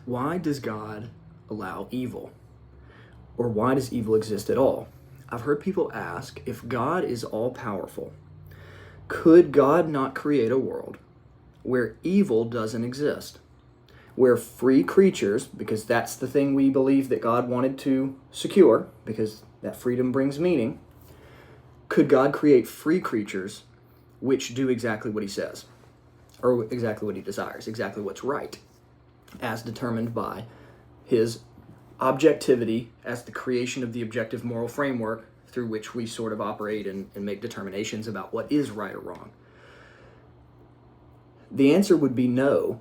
Why does God allow evil? Or why does evil exist at all? I've heard people ask, if God is all powerful, could God not create a world where evil doesn't exist? Where free creatures, because that's the thing we believe that God wanted to secure, because that freedom brings meaning, could God create free creatures which do exactly what he says, or exactly what he desires, exactly what's right, as determined by his objectivity as the creation of the objective moral framework through which we sort of operate and make determinations about what is right or wrong? The answer would be no,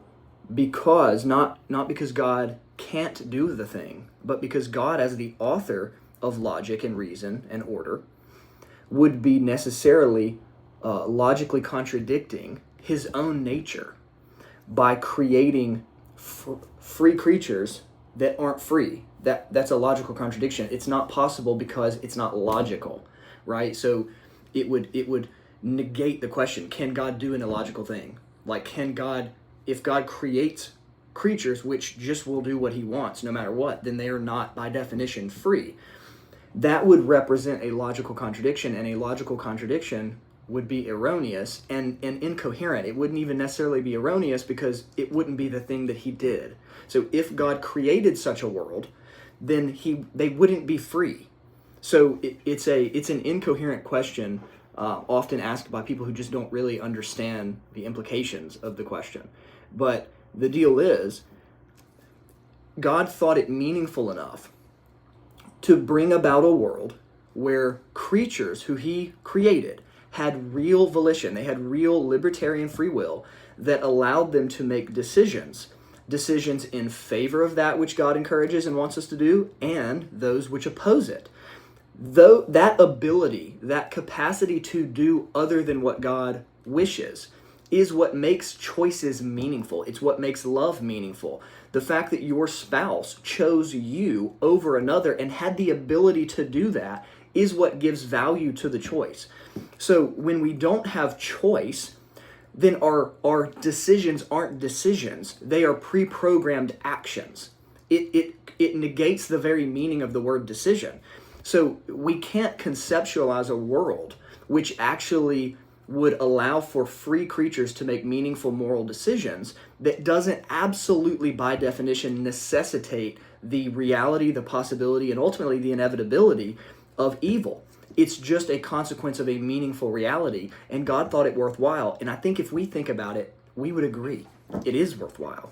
because not because God can't do the thing, but because God, as the author of logic and reason and order, would be necessarily logically contradicting his own nature by creating free creatures that aren't free. That's a logical contradiction. It's not possible because it's not logical, right? So it would negate the question, can God do an illogical thing? Like, can God, if God creates creatures which just will do what he wants no matter what, then they are not by definition free. That would represent a logical contradiction, and a logical contradiction would be erroneous and incoherent. It wouldn't even necessarily be erroneous because it wouldn't be the thing that he did. So if God created such a world, then they wouldn't be free. So it's an incoherent question, often asked by people who just don't really understand the implications of the question. But the deal is, God thought it meaningful enough to bring about a world where creatures who he created had real volition, they had real libertarian free will that allowed them to make decisions in favor of that which God encourages and wants us to do, and those which oppose it. Though that ability, that capacity to do other than what God wishes, is what makes choices meaningful. It's what makes love meaningful. The fact that your spouse chose you over another and had the ability to do that is what gives value to the choice. So when we don't have choice, then our decisions aren't decisions. They are pre-programmed actions. It negates the very meaning of the word decision. So we can't conceptualize a world which actually would allow for free creatures to make meaningful moral decisions that doesn't absolutely, by definition, necessitate the reality, the possibility, and ultimately the inevitability of evil. It's just a consequence of a meaningful reality, and God thought it worthwhile. And I think if we think about it, we would agree it is worthwhile.